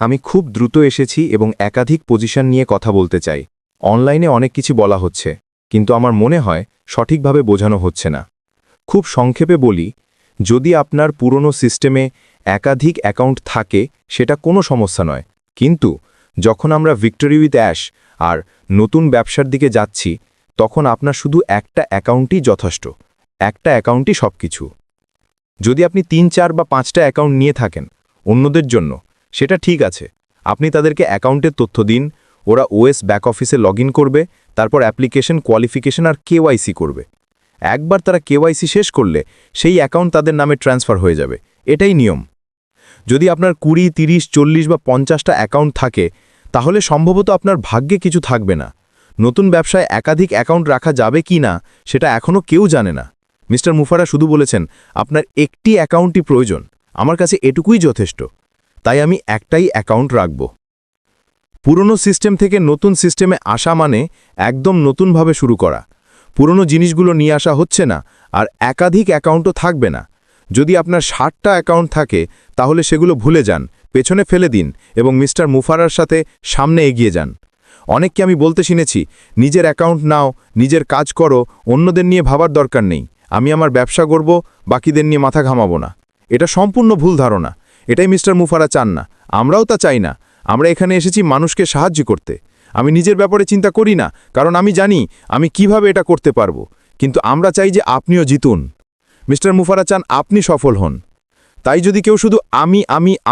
আমি খুব দ্রুত এসেছি এবং একাধিক পজিশন নিয়ে কথা বলতে চাই। অনলাইনে অনেক কিছু বলা হচ্ছে, কিন্তু আমার মনে হয় সঠিকভাবে বোঝানো হচ্ছে না। খুব সংক্ষেপে বলি, যদি আপনার পুরনো সিস্টেমে একাধিক অ্যাকাউন্ট থাকে সেটা কোনো সমস্যা নয়, কিন্তু যখন আমরা ভিক্টরি উইথ অ্যাশ আর নতুন ব্যবসার দিকে যাচ্ছি, তখন আপনার শুধু একটা অ্যাকাউন্টই যথেষ্ট। একটা অ্যাকাউন্টই সবকিছু। যদি আপনি 3, 4 বা 5টা অ্যাকাউন্ট নিয়ে থাকেন অন্যদের জন্য, সেটা ঠিক আছে। আপনি তাদেরকে অ্যাকাউন্টের তথ্য দিন, ওরা ওএস ব্যাক অফিসে লগ করবে, তারপর অ্যাপ্লিকেশন, কোয়ালিফিকেশন আর কেওয়াইসি করবে। একবার তারা কেওয়াইসি শেষ করলে সেই অ্যাকাউন্ট তাদের নামে ট্রান্সফার হয়ে যাবে। এটাই নিয়ম। যদি আপনার 20, 30, 40 বা 50টা অ্যাকাউন্ট থাকে, তাহলে সম্ভবত আপনার ভাগ্যে কিছু থাকবে না। নতুন ব্যবসায় একাধিক অ্যাকাউন্ট রাখা যাবে কি না সেটা এখনও কেউ জানে না। মিস্টার মুফারা শুধু বলেছেন আপনার একটি অ্যাকাউন্টই প্রয়োজন। আমার কাছে এটুকুই যথেষ্ট। তাই আমি একটাই অ্যাকাউন্ট রাখব। পুরনো সিস্টেম থেকে নতুন সিস্টেমে আসা মানে একদম নতুনভাবে শুরু করা। পুরনো জিনিসগুলো নিয়ে আসা হচ্ছে না, আর একাধিক অ্যাকাউন্টও থাকবে না। যদি আপনার 60টা অ্যাকাউন্ট থাকে, তাহলে সেগুলো ভুলে যান, পেছনে ফেলে দিন এবং মিস্টার মুফারার সাথে সামনে এগিয়ে যান। অনেককে আমি বলতে শুনেছি, নিজের অ্যাকাউন্ট নাও, নিজের কাজ করো, অন্যদের নিয়ে ভাবার দরকার নেই। আমি আমার ব্যবসা করব, বাকিদের নিয়ে মাথা ঘামাবো না। এটা সম্পূর্ণ ভুল ধারণা। এটাই মিস্টার মুফারা চান না, আমরাও তা চাই না। আমরা এখানে এসেছি মানুষকে সাহায্য করতে। আমি নিজের ব্যাপারে চিন্তা করি না, কারণ আমি জানি আমি কিভাবে এটা করতে পারবো। কিন্তু আমরা চাই যে আপনিও জিতুন। মিস্টার মুফারা চান আপনি সফল হন। তাই যদি কেউ শুধু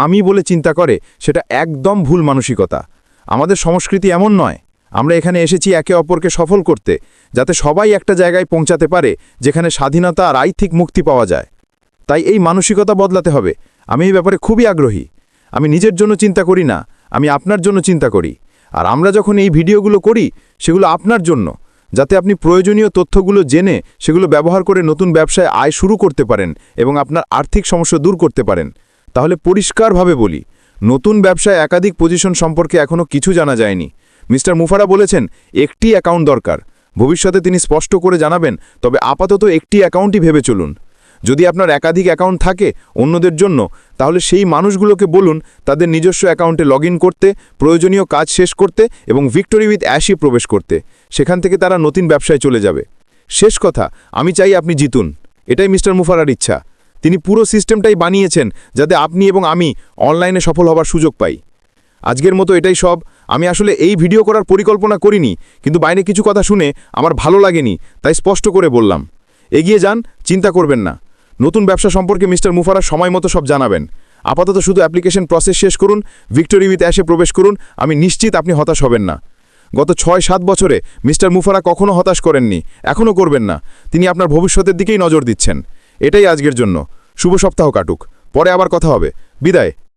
আমি বলে চিন্তা করে, সেটা একদম ভুল মানসিকতা। আমাদের সংস্কৃতি এমন নয়। আমরা এখানে এসেছি একে অপরকে সফল করতে, যাতে সবাই একটা জায়গায় পৌঁছাতে পারে যেখানে স্বাধীনতা আর আর্থিক মুক্তি পাওয়া যায়। তাই এই মানসিকতা বদলাতে হবে। আমি এই ব্যাপারে খুবই আগ্রহী। আমি নিজের জন্য চিন্তা করি না, আমি আপনার জন্য চিন্তা করি। আর আমরা যখন এই ভিডিওগুলো করি, সেগুলো আপনার জন্য, যাতে আপনি প্রয়োজনীয় তথ্যগুলো জেনে সেগুলো ব্যবহার করে নতুন ব্যবসায় আয় শুরু করতে পারেন এবং আপনার আর্থিক সমস্যা দূর করতে পারেন। তাহলে পরিষ্কারভাবে বলি, নতুন ব্যবসায় একাধিক পজিশন সম্পর্কে এখনও কিছু জানা যায়নি। মিস্টার মুফারা বলেছেন একটি অ্যাকাউন্ট দরকার। ভবিষ্যতে তিনি স্পষ্ট করে জানাবেন, তবে আপাতত একটি অ্যাকাউন্টই ভেবে চলুন। যদি আপনার একাধিক অ্যাকাউন্ট থাকে অন্যদের জন্য, তাহলে সেই মানুষগুলোকে বলুন তাদের নিজস্ব অ্যাকাউন্টে লগ করতে, প্রয়োজনীয় কাজ শেষ করতে এবং ভিক্টরি উইথ অ্যাশে প্রবেশ করতে। সেখান থেকে তারা নতুন ব্যবসায় চলে যাবে। শেষ কথা, আমি চাই আপনি জিতুন। এটাই মিস্টার মুফারার ইচ্ছা। তিনি পুরো সিস্টেমটাই বানিয়েছেন যাতে আপনি এবং আমি অনলাইনে সফল হবার সুযোগ পাই। আজকের মতো এটাই সব। আমি আসলে এই ভিডিও করার পরিকল্পনা করিনি, কিন্তু বাইরে কিছু কথা শুনে আমার ভালো লাগেনি, তাই স্পষ্ট করে বললাম। এগিয়ে যান, চিন্তা করবেন না। নতুন ব্যবসা সম্পর্কে মিস্টার মুফারা সময় মতো সব জানাবেন। আপাতত শুধু অ্যাপ্লিকেশন প্রসেস শেষ করুন, ভিক্টরি উইথ অ্যাশে প্রবেশ করুন। আমি নিশ্চিত আপনি হতাশ হবেন না। গত 6-7 বছরে মিস্টার মুফারা কখনো হতাশ করেননি, এখনও করবেন না। তিনি আপনার ভবিষ্যতের দিকেই নজর দিচ্ছেন। এটাই আজকের জন্য। শুভ সপ্তাহ কাটুক। পরে আবার কথা হবে। বিদায়।